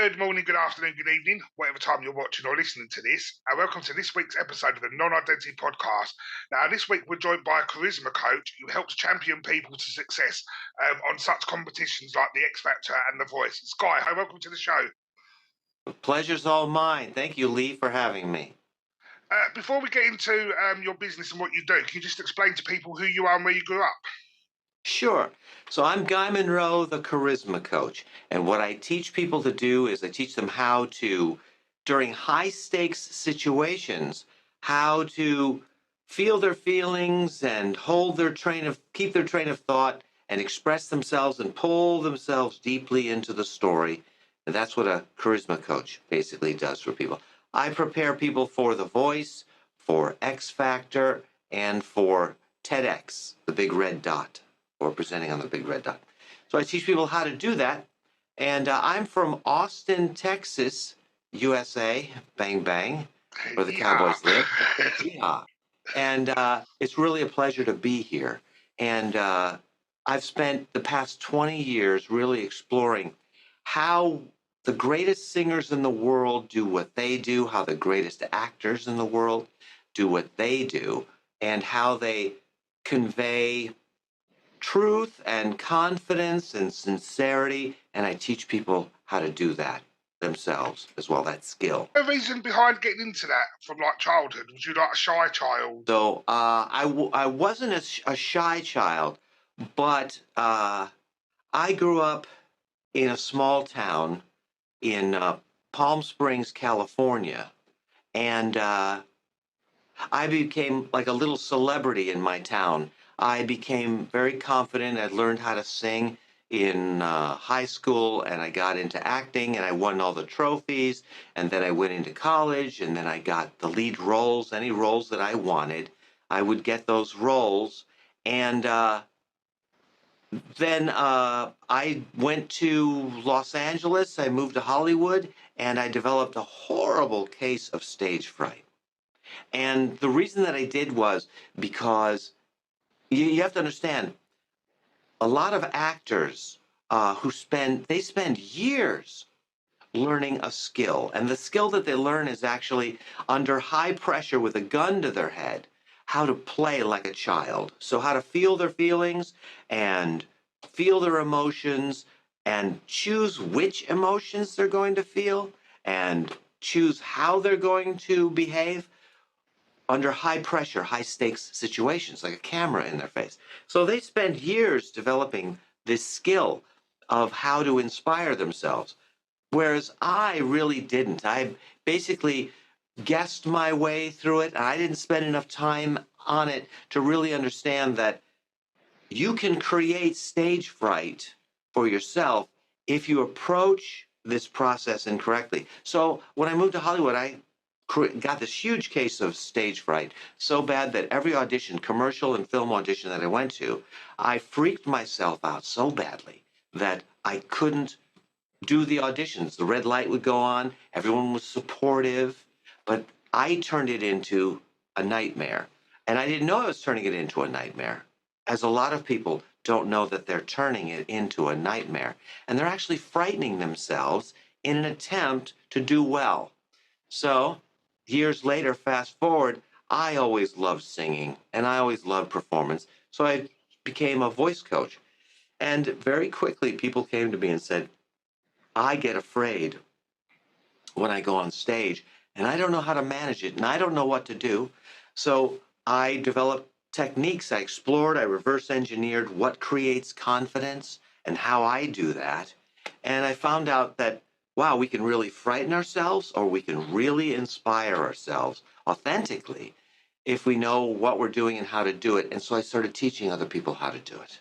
Good morning, good afternoon, good evening, whatever time you're watching or listening to this. And welcome to this week's episode of the Non-Identity Podcast. Now, this week we're joined by a charisma coach who helps champion people to success on such competitions like the X Factor and The Voice. Sky, hi, welcome to the show. Pleasure's all mine. Thank you, Lee, for having me. Before we get into your business and what you do, can you just explain to people who you are and where you grew up? Sure. So I'm Guy Monroe, the charisma coach. And what I teach people to do is I teach them how to, during high stakes situations, how to feel their feelings and keep their train of thought and express themselves and pull themselves deeply into the story. And that's what a charisma coach basically does for people. I prepare people for The Voice, for X Factor, and for TEDx, the big red dot, or presenting on the big red dot. So I teach people how to do that. And I'm from Austin, Texas, USA, bang, bang, where the Yeah. Cowboys live. Yeah. And it's really a pleasure to be here. And I've spent the past 20 years really exploring how the greatest singers in the world do what they do, how the greatest actors in the world do what they do, and how they convey truth and confidence and sincerity. And I teach people how to do that themselves as well, that skill. The reason behind getting into that from like childhood, was you like a shy child? So I wasn't a shy child, but I grew up in a small town in Palm Springs, California. And I became like a little celebrity in my town. I became very confident. I learned how to sing in high school, and I got into acting, and I won all the trophies. And then I went into college, and then I got the lead roles, any roles that I wanted. I would get those roles. And then I went to Los Angeles. I moved to Hollywood, and I developed a horrible case of stage fright. And the reason that I did was because you have to understand a lot of actors they spend years learning a skill. And the skill that they learn is actually under high pressure with a gun to their head, how to play like a child. So how to feel their feelings and feel their emotions and choose which emotions they're going to feel and choose how they're going to behave under high pressure, high stakes situations, like a camera in their face. So they spend years developing this skill of how to inspire themselves. Whereas I really didn't. I basically guessed my way through it. I didn't spend enough time on it to really understand that you can create stage fright for yourself if you approach this process incorrectly. So when I moved to Hollywood, I got this huge case of stage fright, so bad that every audition, commercial and film audition that I went to, I freaked myself out so badly that I couldn't do the auditions. The red light would go on, everyone was supportive, but I turned it into a nightmare. And I didn't know I was turning it into a nightmare, as a lot of people don't know that they're turning it into a nightmare. And they're actually frightening themselves in an attempt to do well. So, years later, fast forward, I always loved singing and I always loved performance. So I became a voice coach. And very quickly, people came to me and said, I get afraid when I go on stage and I don't know how to manage it and I don't know what to do. So I developed techniques. I explored, I reverse engineered what creates confidence and how I do that. And I found out that, wow, we can really frighten ourselves or we can really inspire ourselves authentically if we know what we're doing and how to do it. And so I started teaching other people how to do it.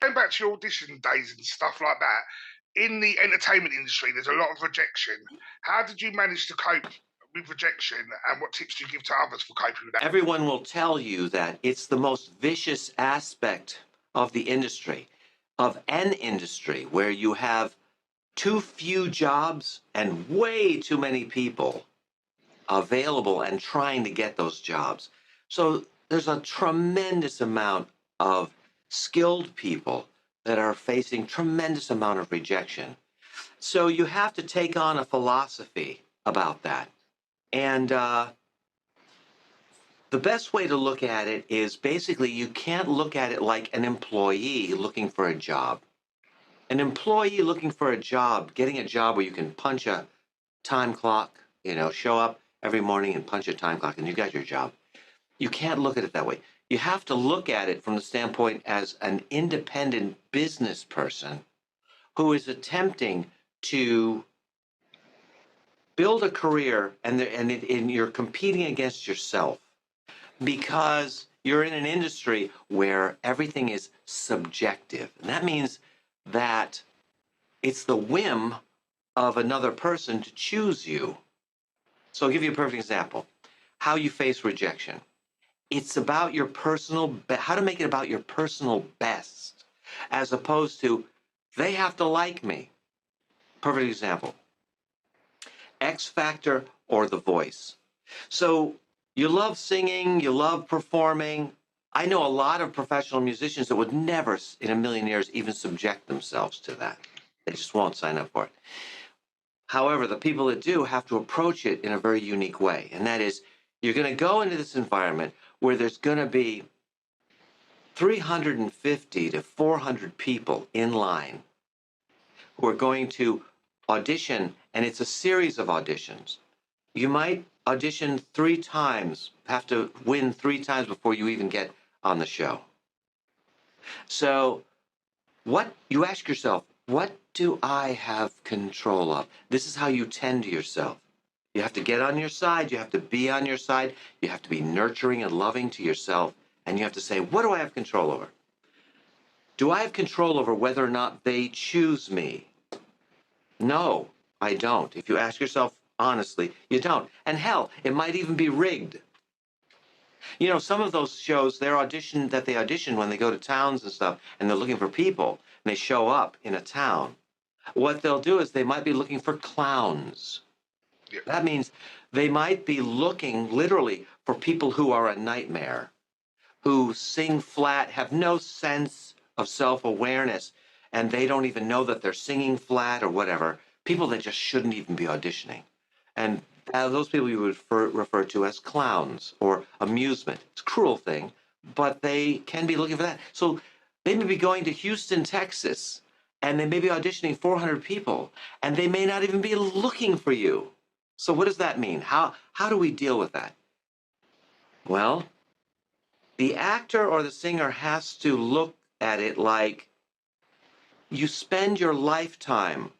Going back to your audition days and stuff like that, in the entertainment industry, there's a lot of rejection. How did you manage to cope with rejection, and what tips do you give to others for coping with that? Everyone will tell you that it's the most vicious aspect of the industry, of an industry where you have too few jobs and way too many people available and trying to get those jobs. So there's a tremendous amount of skilled people that are facing tremendous amount of rejection. So you have to take on a philosophy about that. And the best way to look at it is basically you can't look at it like an employee looking for a job. An employee looking for a job, getting a job where you can punch a time clock, show up every morning and punch a time clock and you got your job. You can't look at it that way. You have to look at it from the standpoint as an independent business person who is attempting to build a career and you're competing against yourself because you're in an industry where everything is subjective. And that means that it's the whim of another person to choose you. So I'll give you a perfect example. How you face rejection. It's about your how to make it about your personal best, as opposed to they have to like me. Perfect example. X Factor or The Voice. So you love singing, you love performing. I know a lot of professional musicians that would never in a million years even subject themselves to that. They just won't sign up for it. However, the people that do have to approach it in a very unique way. And that is, you're going to go into this environment where there's going to be 350 to 400 people in line who are going to audition, and it's a series of auditions. You might audition 3 times, have to win 3 times before you even get on the show. So what you ask yourself, what do I have control of? This is how you tend to yourself. You have to get on your side. You have to be on your side. You have to be nurturing and loving to yourself. And you have to say, what do I have control over? Do I have control over whether or not they choose me? No, I don't. If you ask yourself honestly, you don't. And hell, it might even be rigged. Some of those shows, they audition when they go to towns and stuff, and they're looking for people, and they show up in a town. What they'll do is they might be looking for clowns. Yeah. That means they might be looking literally for people who are a nightmare, who sing flat, have no sense of self-awareness, and they don't even know that they're singing flat or whatever. People that just shouldn't even be auditioning. And those people you would refer to as clowns or amusement. It's a cruel thing, but they can be looking for that. So they may be going to Houston, Texas, and they may be auditioning 400 people, and they may not even be looking for you. So what does that mean? How do we deal with that? Well, the actor or the singer has to look at it like you spend your lifetime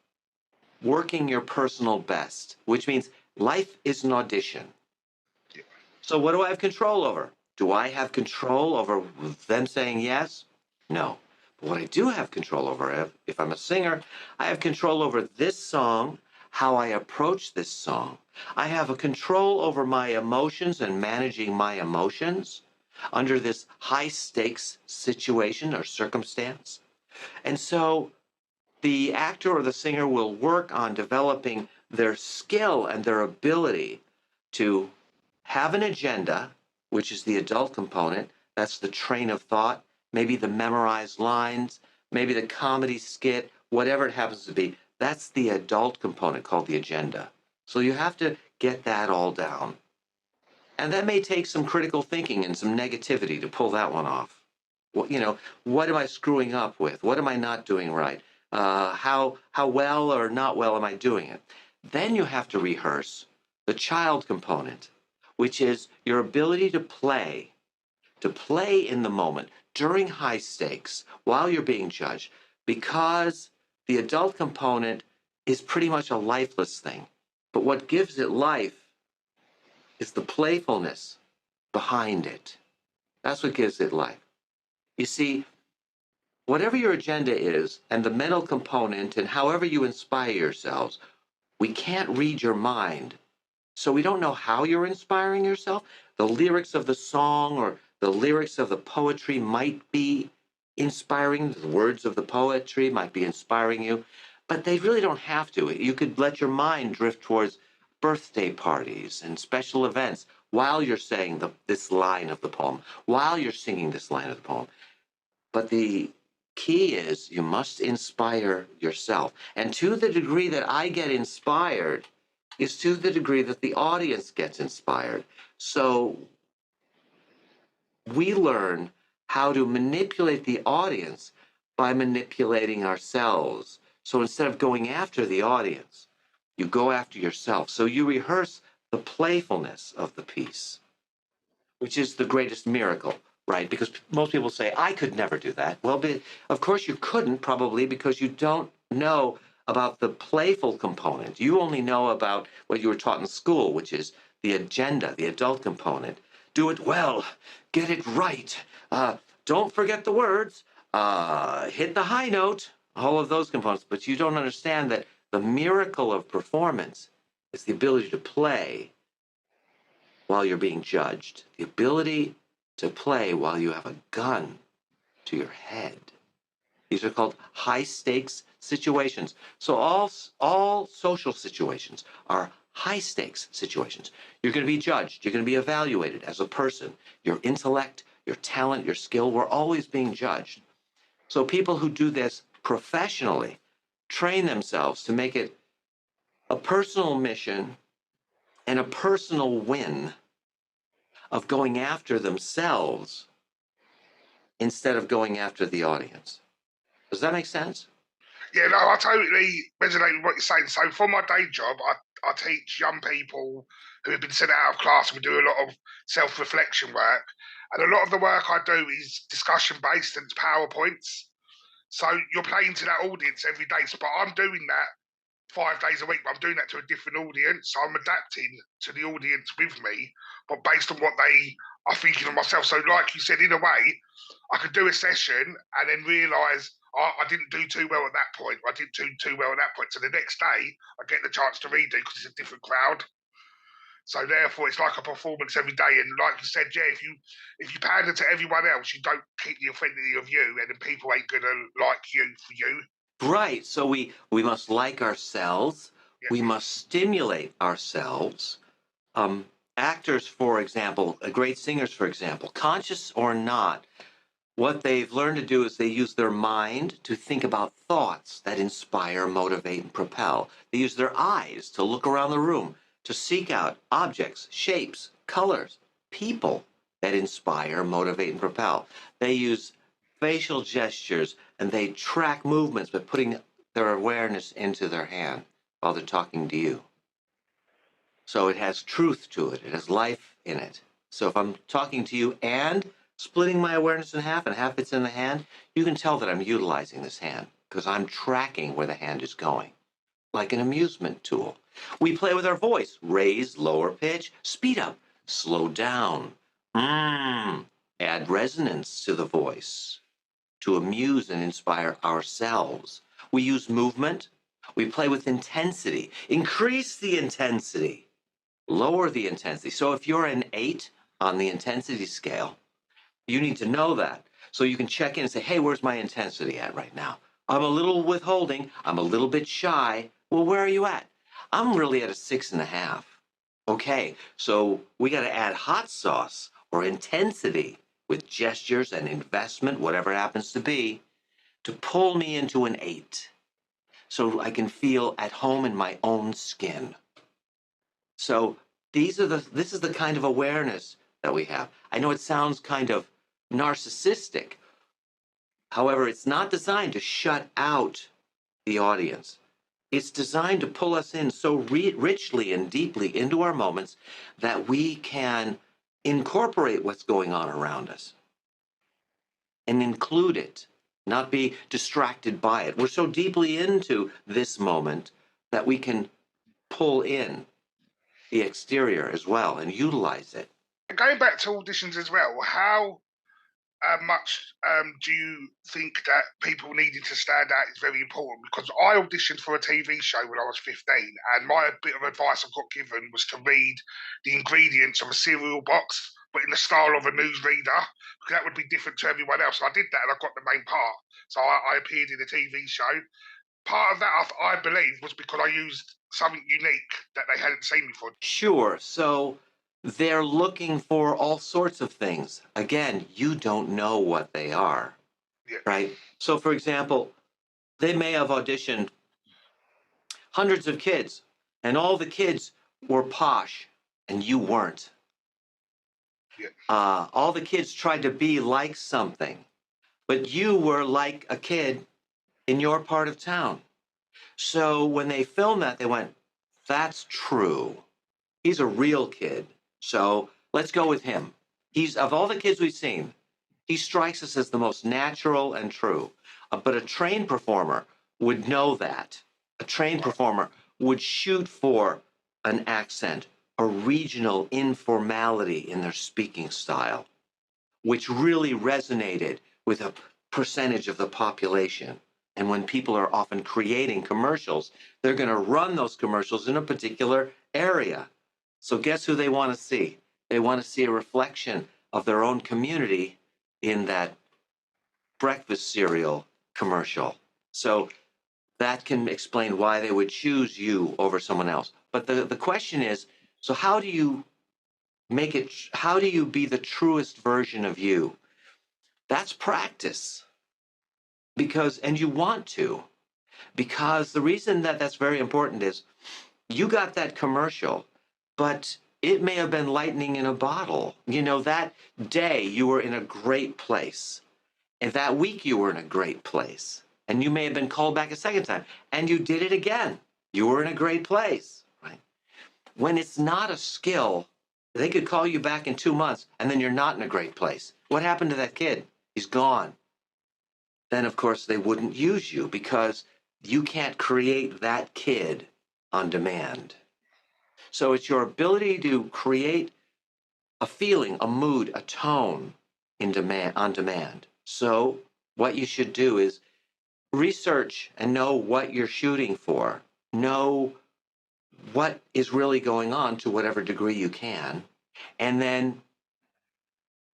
working your personal best, which means life is an audition. Yeah. So what do I have control over? Do I have control over them saying yes? No. But what I do have control over, if I'm a singer, I have control over this song, how I approach this song. I have a control over my emotions and managing my emotions under this high stakes situation or circumstance. And so the actor or the singer will work on developing their skill and their ability to have an agenda, which is the adult component. That's the train of thought, maybe the memorized lines, maybe the comedy skit, whatever it happens to be. That's the adult component called the agenda. So you have to get that all down. And that may take some critical thinking and some negativity to pull that one off. What am I screwing up with? What am I not doing right? How well or not well am I doing it? Then you have to rehearse the child component, which is your ability to play in the moment during high stakes while you're being judged, because the adult component is pretty much a lifeless thing. But what gives it life is the playfulness behind it. That's what gives it life. You see, whatever your agenda is and the mental component and however you inspire yourselves, we can't read your mind. So we don't know how you're inspiring yourself. The lyrics of the song or the lyrics of the poetry might be inspiring. The words of the poetry might be inspiring you, but they really don't have to. You could let your mind drift towards birthday parties and special events while you're saying this line of the poem, while you're singing this line of the poem. But the Key is you must inspire yourself. And to the degree that I get inspired is to the degree that the audience gets inspired. So we learn how to manipulate the audience by manipulating ourselves. So instead of going after the audience, you go after yourself. So you rehearse the playfulness of the piece, which is the greatest miracle, right? Because most people say, I could never do that. Well, of course you couldn't, probably because you don't know about the playful component. You only know about what you were taught in school, which is the agenda, the adult component. Do it well, get it right. Don't forget the words, hit the high note, all of those components. But you don't understand that the miracle of performance is the ability to play while you're being judged, the ability to play while you have a gun to your head. These are called high stakes situations. So all social situations are high stakes situations. You're going to be judged. You're going to be evaluated as a person. Your intellect, your talent, your skill, we're always being judged. So people who do this professionally train themselves to make it a personal mission and a personal win of going after themselves instead of going after the audience. Does that make sense? Yeah, no, I totally resonate with what you're saying. So for my day job, I teach young people who have been sent out of class, and we do a lot of self-reflection work. And a lot of the work I do is discussion-based and it's PowerPoints. So you're playing to that audience every day. So, but I'm doing that 5 days a week, but I'm doing that to a different audience. So I'm adapting to the audience with me, but based on what they are thinking of myself. So, like you said, in a way, I could do a session and then realise I didn't do too well at that point. I didn't do too well at that point. So the next day, I get the chance to redo because it's a different crowd. So therefore, it's like a performance every day. And like you said, yeah, if you pander to everyone else, you don't keep the affinity of you, and then people ain't gonna like you for you. Right. So we must like ourselves. Yeah. We must stimulate ourselves. Actors, for example, great singers, for example, conscious or not, what they've learned to do is they use their mind to think about thoughts that inspire, motivate, and propel. They use their eyes to look around the room, to seek out objects, shapes, colors, people that inspire, motivate, and propel. They use facial gestures and they track movements by putting their awareness into their hand while they're talking to you. So it has truth to it. It has life in it. So if I'm talking to you and splitting my awareness in half and half it's in the hand, you can tell that I'm utilizing this hand because I'm tracking where the hand is going, like an amusement tool. We play with our voice, raise, lower pitch, speed up, slow down, add resonance to the voice to amuse and inspire ourselves. We use movement. We play with intensity, increase the intensity, lower the intensity. So if you're an 8 on the intensity scale, you need to know that. So you can check in and say, hey, where's my intensity at right now? I'm a little withholding. I'm a little bit shy. Well, where are you at? I'm really at a 6.5. Okay, so we got to add hot sauce or intensity with gestures and investment, whatever it happens to be, to pull me into an 8 so I can feel at home in my own skin. So this is the kind of awareness that we have. I know it sounds kind of narcissistic. However, it's not designed to shut out the audience. It's designed to pull us in so richly and deeply into our moments that we can incorporate what's going on around us and include it, not be distracted by it. We're so deeply into this moment that we can pull in the exterior as well and utilize it. Going back to auditions as well, how much do you think that people needing to stand out is very important? Because I auditioned for a TV show when I was 15, and my bit of advice I got given was to read the ingredients of a cereal box, but in the style of a newsreader, because that would be different to everyone else. I did that and I got the main part. So I appeared in a TV show. Part of that, I believe, was because I used something unique that they hadn't seen before. Sure. So they're looking for all sorts of things. Again, you don't know what they are. Yeah. right? So, for example, they may have auditioned hundreds of kids, and all the kids were posh, and you weren't. Yeah. All the kids tried to be like something, but you were like a kid in your part of town. So when they filmed that, they went, that's true. He's a real kid. So let's go with him. He's, of all the kids we've seen, he strikes us as the most natural and true. But a trained performer would know that. A trained Right. performer would shoot for an accent, a regional informality in their speaking style, which really resonated with a percentage of the population. And when people are often creating commercials, they're going to run those commercials in a particular area. So, guess who they want to see? They want to see a reflection of their own community in that breakfast cereal commercial. So, that can explain why they would choose you over someone else. But the question is, so how do you make it, how do you be the truest version of you? That's practice, because, and you want to, because the reason that that's very important is you got that commercial, but it may have been lightning in a bottle. You know, that day you were in a great place, and that week you were in a great place, and you may have been called back a second time, and you did it again. You were in a great place, right? When it's not a skill, they could call you back in 2 months, and then you're not in a great place. What happened to that kid? He's gone. Then of course they wouldn't use you because you can't create that kid on demand. So it's your ability to create a feeling, a mood, a tone in demand on demand. So what you should do is research and know what you're shooting for. Know what is really going on to whatever degree you can, and then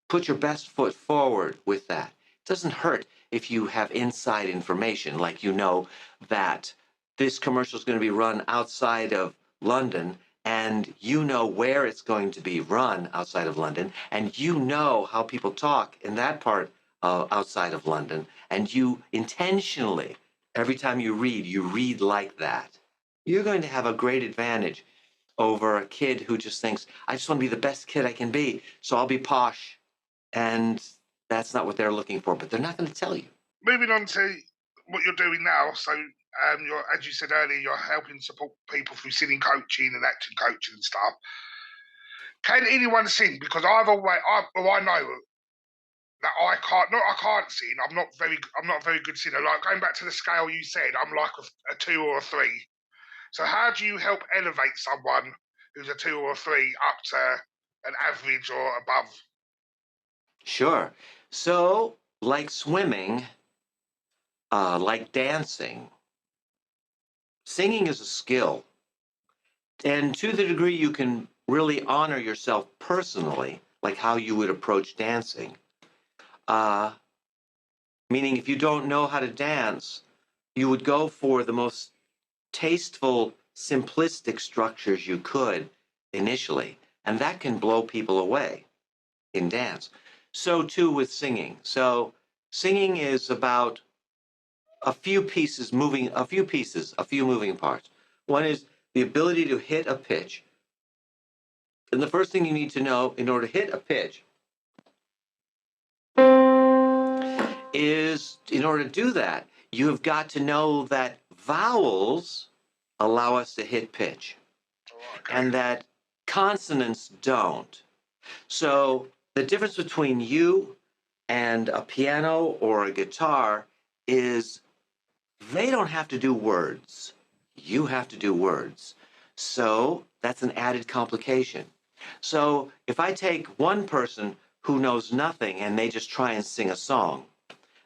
put your best foot forward with that. It doesn't hurt if you have inside information, like you know that this commercial is going to be run outside of London, and you know where it's going to be run outside of London, and you know how people talk in that part outside of London, and you intentionally, every time you read like that. You're going to have a great advantage over a kid who just thinks, I just want to be the best kid I can be, so I'll be posh, and that's not what they're looking for, but they're not going to tell you. Moving on to what you're doing now. So, you're, as you said earlier, you're helping support people through singing coaching and acting coaching and stuff. Can anyone sing? Because I know that I can't sing. I'm not a very good singer. Like going back to the scale you said, I'm like a 2 or a 3. So how do you help elevate someone who's a 2 or a 3 up to an average or above? Sure. So, like swimming, like dancing, singing is a skill. And to the degree you can really honor yourself personally, like how you would approach dancing, uh, meaning if you don't know how to dance, you would go for the most tasteful, simplistic structures you could initially, and that can blow people away in dance. So too with singing. So singing is about a few moving parts. One is the ability to hit a pitch. And the first thing you need to know in order to hit a pitch is, in order to do that, you have got to know that vowels allow us to hit pitch All right, okay. and that consonants don't. So the difference between you and a piano or a guitar is they don't have to do words. You have to do words. So that's an added complication. So if I take one person who knows nothing and they just try and sing a song,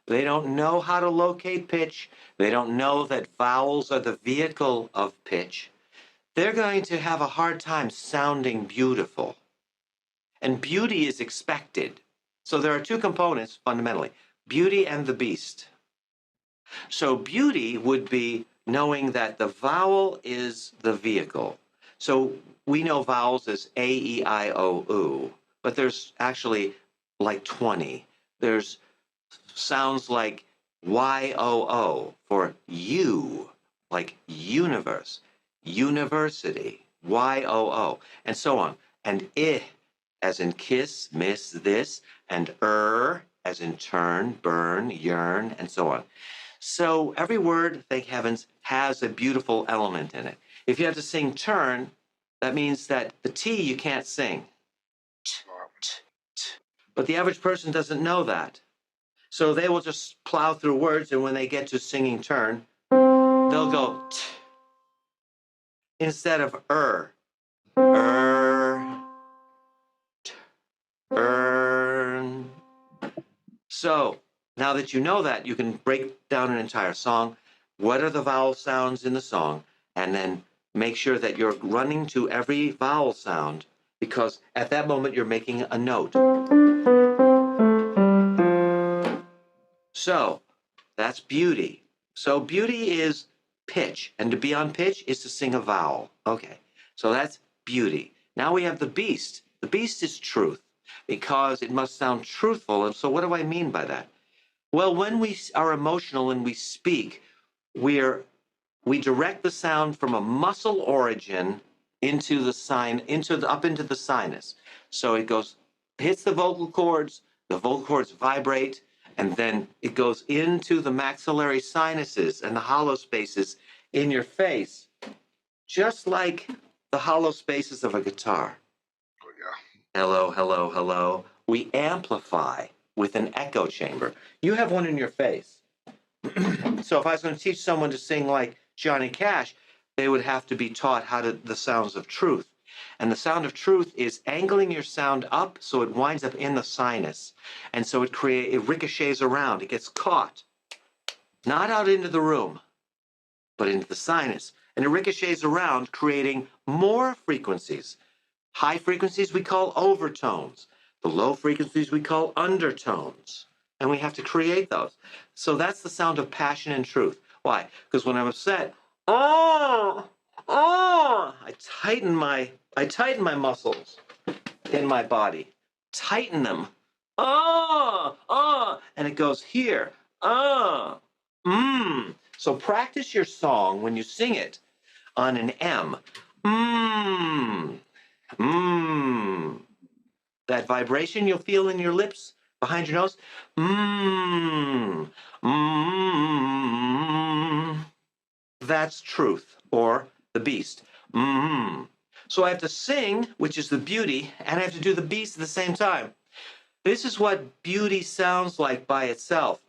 they don't know how to locate pitch. They don't know that vowels are the vehicle of pitch. They're going to have a hard time sounding beautiful. And beauty is expected. So there are two components fundamentally, beauty and the beast. So beauty would be knowing that the vowel is the vehicle. So we know vowels as A, E, I, O, U, but there's actually like 20. There's sounds like Y-O-O for you, like universe, university, Y-O-O, and so on. And I, as in kiss, miss, this, and as in turn, burn, yearn, and so on. So every word, thank heavens, has a beautiful element in it. If you have to sing turn, that means that the T you can't sing. T, t, t. But the average person doesn't know that. So they will just plow through words, and when they get to singing turn, they'll go t instead of t, earn. So now that you know that, you can break down an entire song. What are the vowel sounds in the song? And then make sure that you're running to every vowel sound, because at that moment you're making a note. So that's beauty. So beauty is pitch, and to be on pitch is to sing a vowel. Okay, so that's beauty. Now we have the beast. The beast is truth, because it must sound truthful. And so what do I mean by that? Well, when we are emotional and we speak, we direct the sound from a muscle origin into the sign, up into the sinus. So it goes, hits the vocal cords vibrate, and then it goes into the maxillary sinuses and the hollow spaces in your face, just like the hollow spaces of a guitar. Oh, yeah. Hello, hello, hello. We amplify with an echo chamber. You have one in your face. So if I was going to teach someone to sing like Johnny Cash, they would have to be taught the sounds of truth. And the sound of truth is angling your sound up so it winds up in the sinus. And so it ricochets around. It gets caught, not out into the room, but into the sinus. And it ricochets around, creating more frequencies. High frequencies we call overtones. The low frequencies we call undertones. And we have to create those. So that's the sound of passion and truth. Why? Because when I'm upset, I tighten my muscles in my body. Tighten them. And it goes here. So practice your song when you sing it on an M. That vibration you'll feel in your lips, behind your nose. That's truth, or the beast. So I have to sing, which is the beauty, and I have to do the beast at the same time. This is what beauty sounds like by itself.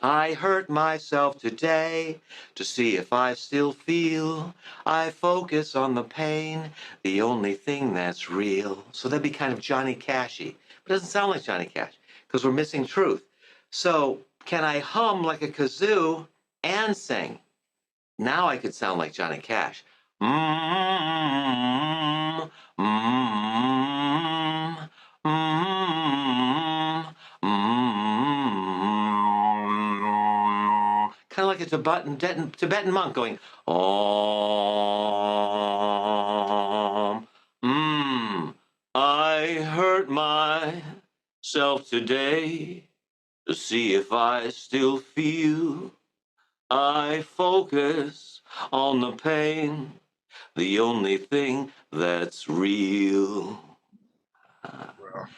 I hurt myself today to see if I still feel. I focus on the pain, the only thing that's real. So that'd be kind of Johnny Cashy. But it doesn't sound like Johnny Cash because we're missing truth. So can I hum like a kazoo and sing? Now I could sound like Johnny Cash. Mm-hmm. Mm-hmm. Mm-hmm. Kind of like a Tibetan monk going, Om. I hurt myself today to see if I still feel. I focus on the pain, the only thing that's real. Well,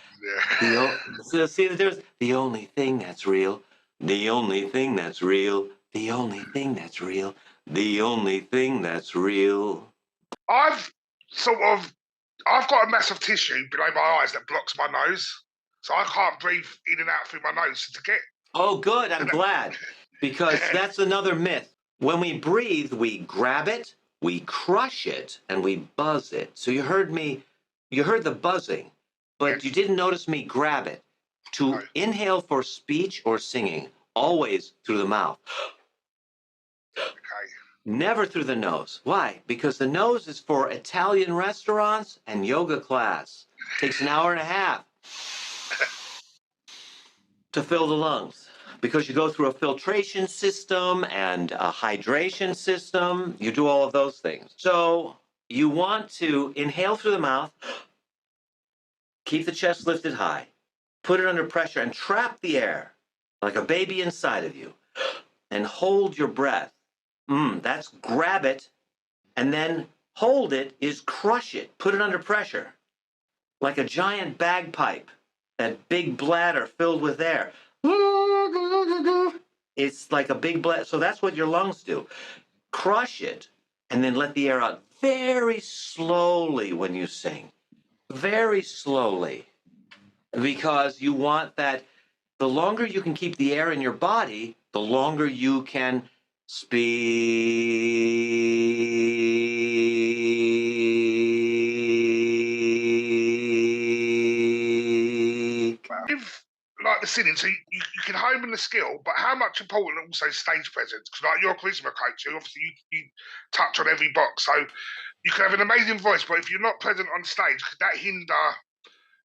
yeah. So see the difference? The only thing that's real, the only thing that's real, the only thing that's real, the only thing that's real. I've I've got a massive tissue below my eyes that blocks my nose, so I can't breathe in and out through my nose. So to get Oh, good. I'm glad, because that's another myth. When we breathe, we grab it, we crush it, and we buzz it. So you heard the buzzing, but yes, you didn't notice me grab it. no, To inhale for speech or singing, always through the mouth, okay, never through the nose. Why? Because the nose is for Italian restaurants and yoga class. Takes an hour and a half to fill the lungs, because you go through a filtration system and a hydration system. You do all of those things. So you want to inhale through the mouth, keep the chest lifted high, put it under pressure, and trap the air. like a baby inside of you, and hold your breath. That's grab it, and then hold it is crush it, put it under pressure, like a giant bagpipe, that big bladder filled with air. It's like a big bladder. So that's what your lungs do. Crush it, and then let the air out very slowly when you sing. Very slowly. Because you want that, the longer you can keep the air in your body, the longer you can speak. If like the singing, so you can hone in the skill, but how much important also stage presence? Because like you're a charisma coach, so obviously you touch on every box. So you can have an amazing voice, but if you're not present on stage, could that hinder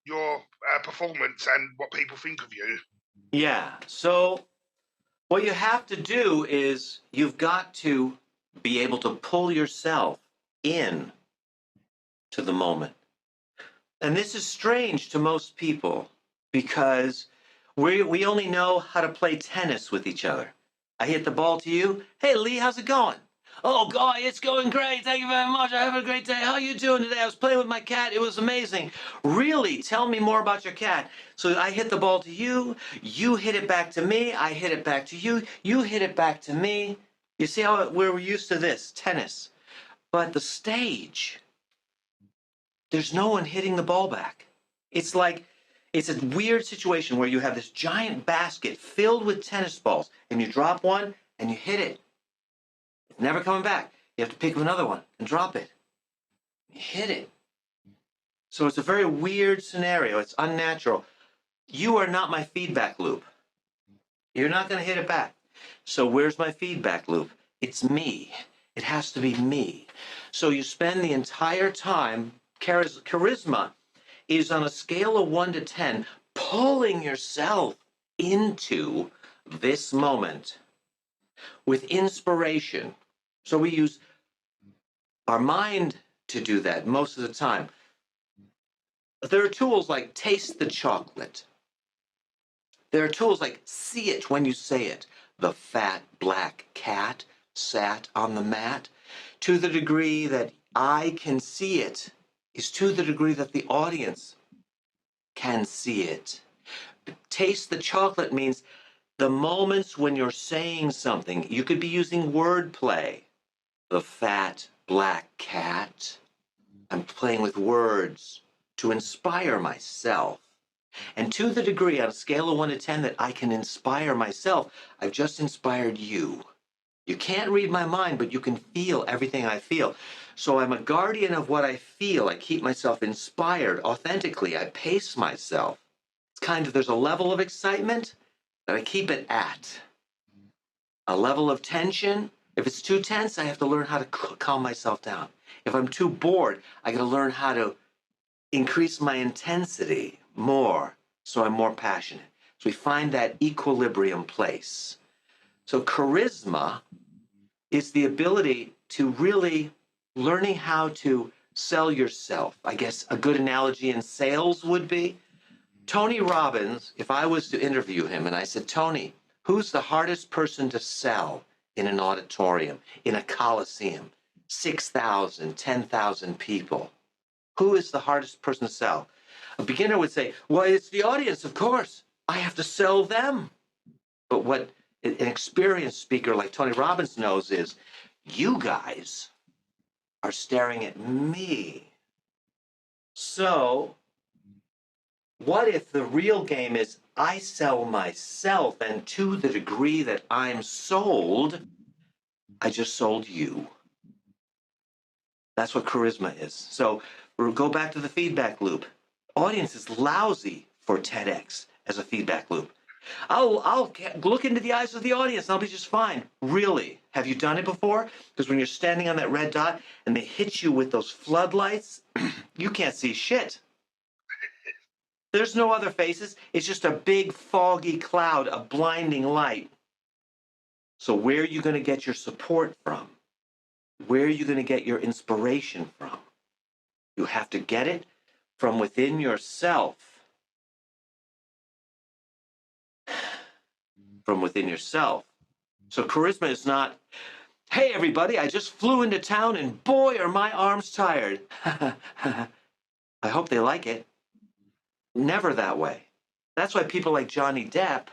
your performance and what people think of you? Yeah. So what you have to do is you've got to be able to pull yourself in to the moment. And this is strange to most people because we only know how to play tennis with each other. I hit the ball to you. Hey, Lee, how's it going? Oh, God, it's going great. Thank you very much. I have a great day. How are you doing today? I was playing with my cat. It was amazing. Really? Tell me more about your cat. So I hit the ball to you. You hit it back to me. I hit it back to you. You hit it back to me. You see how we're used to this, tennis. But the stage, there's no one hitting the ball back. It's like, it's a weird situation where you have this giant basket filled with tennis balls and you drop one and you hit it. It's never coming back. You have to pick up another one and drop it. You hit it. So it's a very weird scenario. It's unnatural. You are not my feedback loop. You're not going to hit it back. So where's my feedback loop? It's me. It has to be me. So you spend the entire time, charisma is on a scale of 1 to 10, pulling yourself into this moment with inspiration. So we use our mind to do that most of the time. There are tools like taste the chocolate. There are tools like see it when you say it. The fat black cat sat on the mat. To the degree that I can see it is to the degree that the audience can see it. Taste the chocolate means the moments when you're saying something. You could be using wordplay. The fat black cat. I'm playing with words to inspire myself. And to the degree on a scale of 1 to 10 that I can inspire myself, I've just inspired you. You can't read my mind, but you can feel everything I feel. So I'm a guardian of what I feel. I keep myself inspired authentically. I pace myself. It's kind of, there's a level of excitement that I keep it at. A level of tension. If it's too tense, I have to learn how to calm myself down. If I'm too bored, I got to learn how to increase my intensity more so I'm more passionate. So we find that equilibrium place. So charisma is the ability to really learning how to sell yourself. I guess a good analogy in sales would be Tony Robbins. If I was to interview him and I said, Tony, who's the hardest person to sell in an auditorium, in a coliseum, 6,000, 10,000 people? Who is the hardest person to sell? A beginner would say, well, it's the audience, of course. I have to sell them. But what an experienced speaker like Tony Robbins knows is you guys are staring at me. So what if the real game is I sell myself, and to the degree that I'm sold, I just sold you. That's what charisma is. So we'll go back to the feedback loop. Audience is lousy for TEDx as a feedback loop. I'll look into the eyes of the audience and I'll be just fine. Really? Have you done it before? Because when you're standing on that red dot and they hit you with those floodlights, you can't see shit. There's no other faces. It's just a big foggy cloud of blinding light. So where are you going to get your support from? Where are you going to get your inspiration from? You have to get it from within yourself. from within yourself. So charisma is not, hey, everybody, I just flew into town and boy, are my arms tired. I hope they like it. Never that way. That's why people like Johnny Depp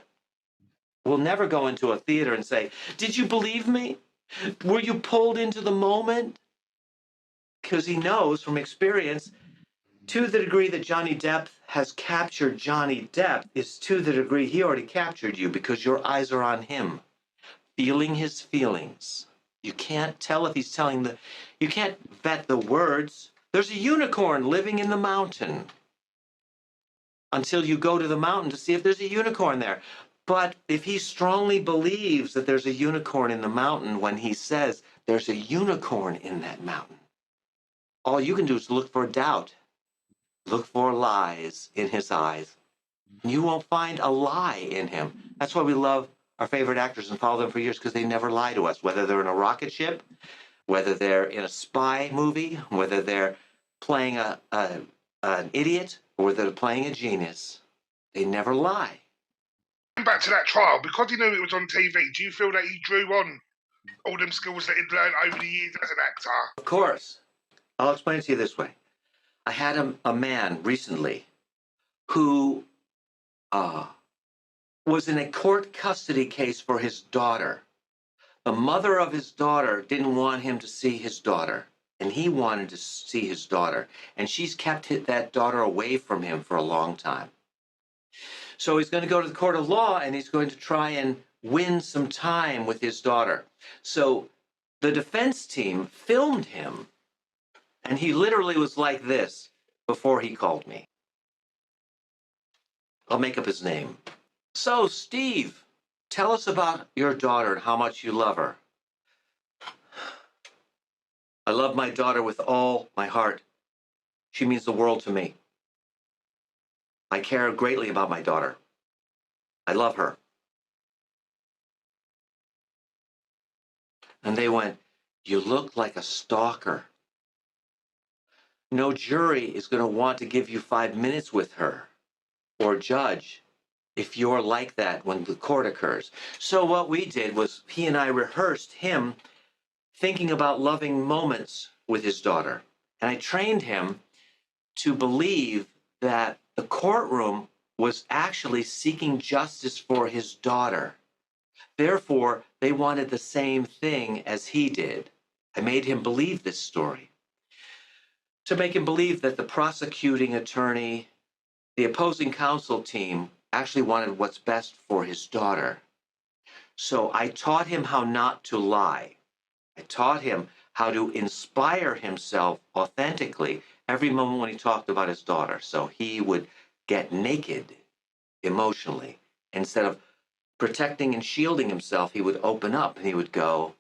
will never go into a theater and say, did you believe me? Were you pulled into the moment? Because he knows from experience, to the degree that Johnny Depp has captured Johnny Depp is to the degree he already captured you because your eyes are on him, feeling his feelings. You can't tell if he's telling you can't vet the words. There's a unicorn living in the mountain until you go to the mountain to see if there's a unicorn there. But if he strongly believes that there's a unicorn in the mountain when he says there's a unicorn in that mountain, all you can do is look for doubt, look for lies in his eyes. You won't find a lie in him. That's why we love our favorite actors and follow them for years, because they never lie to us, whether they're in a rocket ship, whether they're in a spy movie, whether they're playing an idiot, or whether they're playing a genius. They never lie. Back to that trial, because he knew it was on TV, do you feel that he drew on all them skills that he'd learned over the years as an actor? Of course. I'll explain it to you this way. I had a man recently who was in a court custody case for his daughter. The mother of his daughter didn't want him to see his daughter, and he wanted to see his daughter. And she's kept that daughter away from him for a long time. So he's going to go to the court of law, and he's going to try and win some time with his daughter. So the defense team filmed him, and he literally was like this before he called me. I'll make up his name. So, Steve, tell us about your daughter and how much you love her. I love my daughter with all my heart. She means the world to me. I care greatly about my daughter. I love her. And they went, you look like a stalker. No jury is going to want to give you 5 minutes with her or judge if you're like that when the court occurs. So what we did was he and I rehearsed him thinking about loving moments with his daughter. And I trained him to believe that the courtroom was actually seeking justice for his daughter. Therefore, they wanted the same thing as he did. I made him believe this story. To make him believe that the prosecuting attorney, the opposing counsel team, actually wanted what's best for his daughter. So I taught him how not to lie. I taught him how to inspire himself authentically every moment when he talked about his daughter. So he would get naked emotionally. Instead of protecting and shielding himself, he would open up and he would go,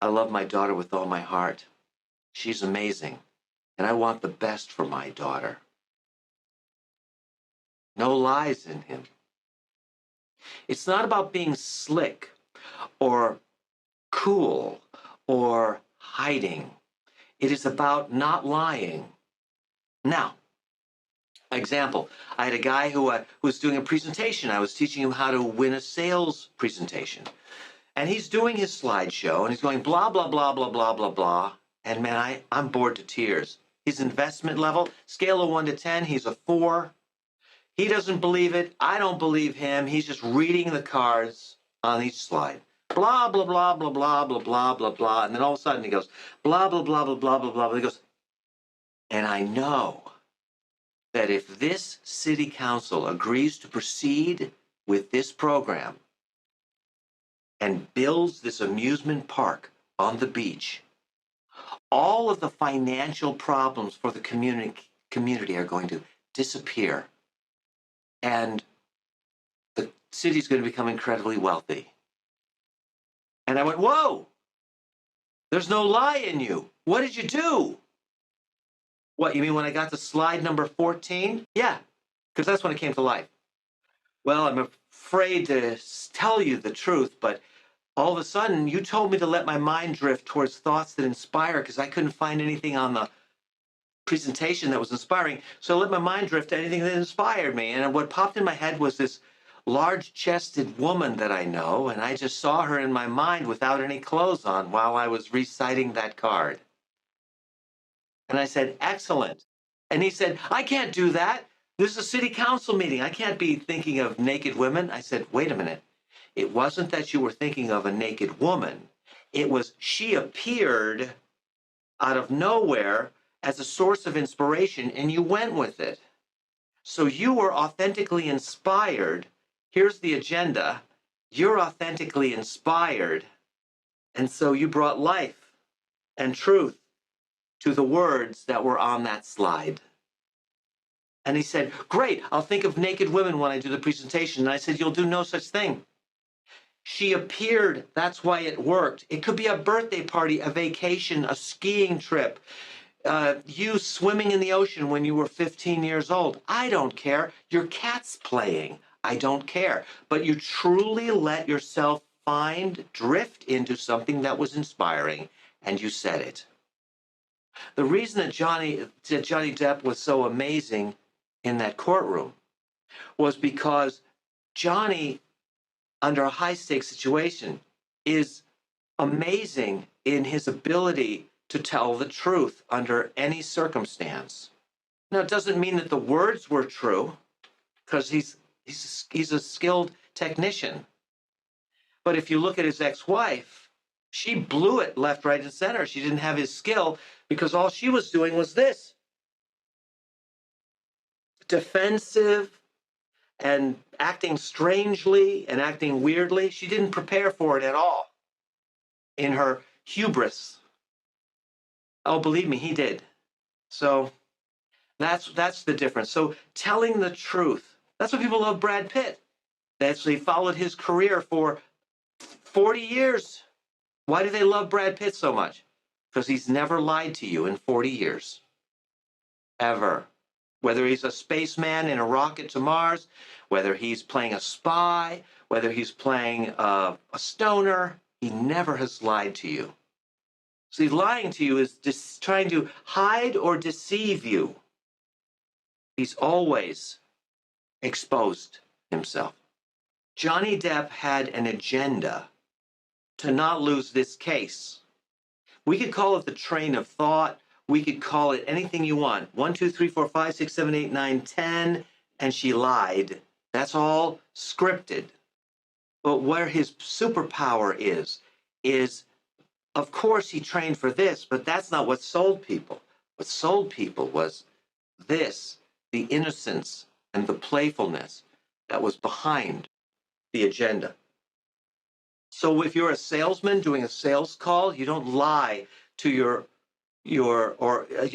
I love my daughter with all my heart. She's amazing, and I want the best for my daughter. No lies in him. It's not about being slick or cool or hiding. It is about not lying. Now, example, I had a guy who was doing a presentation. I was teaching him how to win a sales presentation. And he's doing his slideshow, and he's going blah, blah, blah, blah, blah, blah, blah. And man, I'm bored to tears. His investment level, scale of 1 to 10, he's a 4. He doesn't believe it. I don't believe him. He's just reading the cards on each slide. Blah, blah, blah, blah, blah, blah, blah, blah, blah. And then all of a sudden he goes, blah, blah, blah, blah, blah, blah, blah. He goes, and I know that if this city council agrees to proceed with this program and builds this amusement park on the beach, all of the financial problems for the community are going to disappear. And the city's going to become incredibly wealthy. And I went, whoa, there's no lie in you. What did you do? What, you mean when I got to slide number 14? Yeah, because that's when it came to life. Well, I'm afraid to tell you the truth, but all of a sudden you told me to let my mind drift towards thoughts that inspire, because I couldn't find anything on the presentation that was inspiring. So I let my mind drift to anything that inspired me. And what popped in my head was this large-chested woman that I know, and I just saw her in my mind without any clothes on while I was reciting that card. And I said, excellent. And he said, I can't do that. This is a city council meeting. I can't be thinking of naked women. I said, wait a minute. It wasn't that you were thinking of a naked woman. It was she appeared out of nowhere as a source of inspiration, and you went with it. So you were authentically inspired. Here's the agenda. You're authentically inspired. And so you brought life and truth to the words that were on that slide. And he said, great, I'll think of naked women when I do the presentation. And I said, you'll do no such thing. She appeared, that's why it worked. It could be a birthday party, a vacation, a skiing trip, you swimming in the ocean when you were 15 years old. I don't care. Your cat's playing. I don't care. But you truly let yourself drift into something that was inspiring, and you said it. The reason that Johnny Depp was so amazing in that courtroom was because Johnny, under a high stakes situation, is amazing in his ability to tell the truth under any circumstance. Now, it doesn't mean that the words were true, because he's a skilled technician. But if you look at his ex-wife, she blew it left, right, and center. She didn't have his skill because all she was doing was this. Defensive and acting strangely and acting weirdly. She didn't prepare for it at all in her hubris. Oh, believe me, he did. So that's the difference. So telling the truth. That's why people love Brad Pitt. They actually followed his career for 40 years. Why do they love Brad Pitt so much? Because he's never lied to you in 40 years. Ever. Whether he's a spaceman in a rocket to Mars, whether he's playing a spy, whether he's playing a stoner, he never has lied to you. See, lying to you is just trying to hide or deceive you. He's always exposed himself. Johnny Depp had an agenda to not lose this case. We could call it the train of thought. We could call it anything you want. 1, 2, 3, 4, 5, 6, 7, 8, 9, 10, and she lied. That's all scripted. But where his superpower is, of course, he trained for this, but that's not what sold people. What sold people was this, the innocence and the playfulness that was behind the agenda. So if you're a salesman doing a sales call, you don't lie to you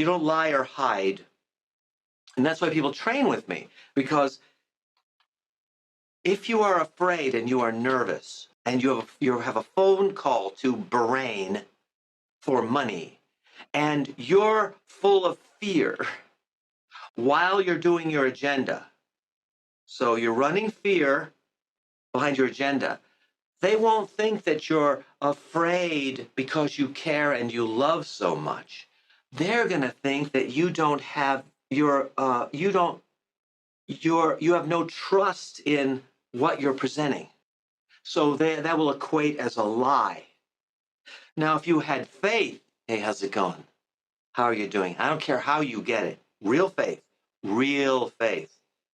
don't lie or hide. And that's why people train with me, because if you are afraid and you are nervous and you have a phone call to Bahrain for money and you're full of fear while you're doing your agenda, so you're running fear behind your agenda, they won't think that you're afraid because you care and you love so much. They're going to think that you have no trust in what you're presenting. So that will equate as a lie. Now, if you had faith, hey, how's it going? How are you doing? I don't care how you get it. Real faith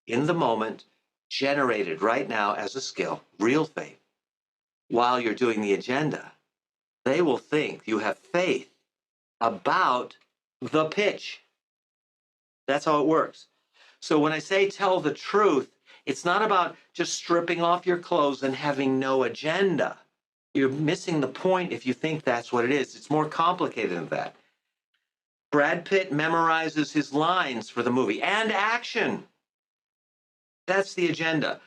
in the moment, generated right now as a skill, real faith. While you're doing the agenda, they will think you have faith about the pitch. That's how it works. So when I say tell the truth, it's not about just stripping off your clothes and having no agenda. You're missing the point if you think that's what it is. It's more complicated than that. Brad Pitt memorizes his lines for the movie and action. That's the agenda.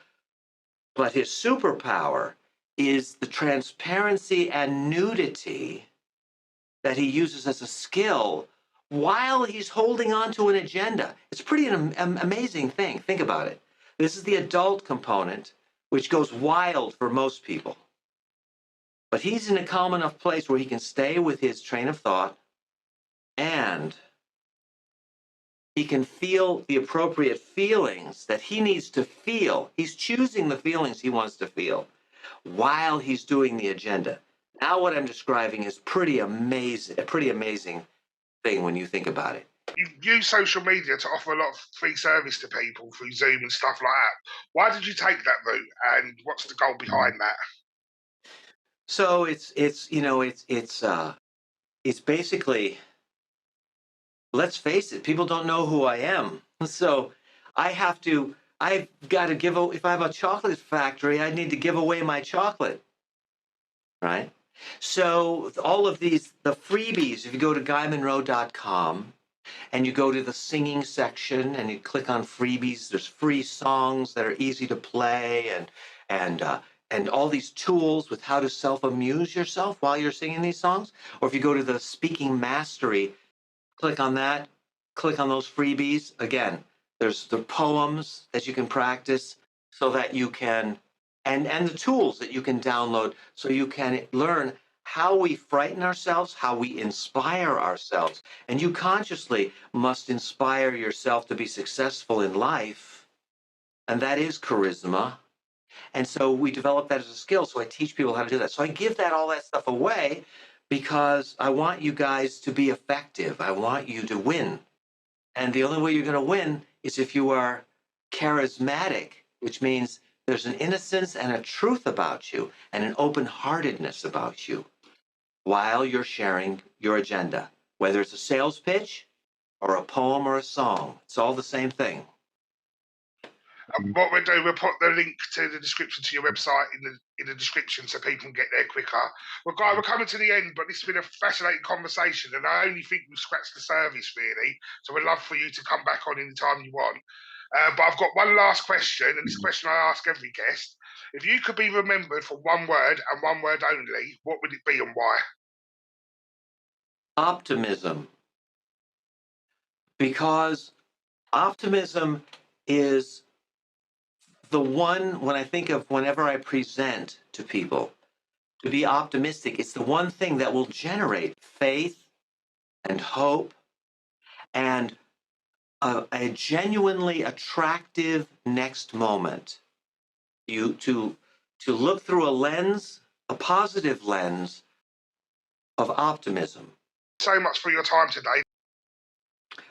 But his superpower is the transparency and nudity that he uses as a skill while he's holding on to an agenda. It's pretty amazing thing. Think about it. This is the adult component, which goes wild for most people. But he's in a calm enough place where he can stay with his train of thought and He can feel the appropriate feelings that he needs to feel. He's choosing the feelings he wants to feel while he's doing the agenda. Now what I'm describing is pretty amazing, a pretty amazing thing when you think about it. You use social media to offer a lot of free service to people through Zoom and stuff like that. Why did you take that route, and what's the goal behind that? So it's basically, let's face it, people don't know who I am. So I've got to give away, if I have a chocolate factory, I need to give away my chocolate, right? So all of these, the freebies, if you go to guymonroe.com and you go to the singing section and you click on freebies, there's free songs that are easy to play, and all these tools with how to self-amuse yourself while you're singing these songs. Or if you go to the speaking mastery, click on that, click on those freebies. Again, there's the poems that you can practice so that you can, and the tools that you can download so you can learn how we frighten ourselves, how we inspire ourselves. And you consciously must inspire yourself to be successful in life. And that is charisma. And so we develop that as a skill. So I teach people how to do that. So I give all that stuff away because I want you guys to be effective. I want you to win. And the only way you're going to win is if you are charismatic, which means there's an innocence and a truth about you and an open-heartedness about you while you're sharing your agenda, whether it's a sales pitch or a poem or a song. It's all the same thing. What we'll do, we'll put the link to the description to your website in the description so people can get there quicker. Well, Guy, we're coming to the end, but this has been a fascinating conversation, and I only think we've scratched the surface, really. So we'd love for you to come back on any time you want. But I've got one last question, and this question I ask every guest. If you could be remembered for one word and one word only, what would it be and why? Optimism. Because optimism is the one, when I think of whenever I present to people, to be optimistic, it's the one thing that will generate faith and hope and a genuinely attractive next moment. You to look through a lens, a positive lens of optimism. So much for your time today.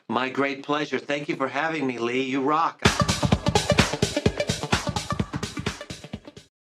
My great pleasure. Thank you for having me, Lee. You rock.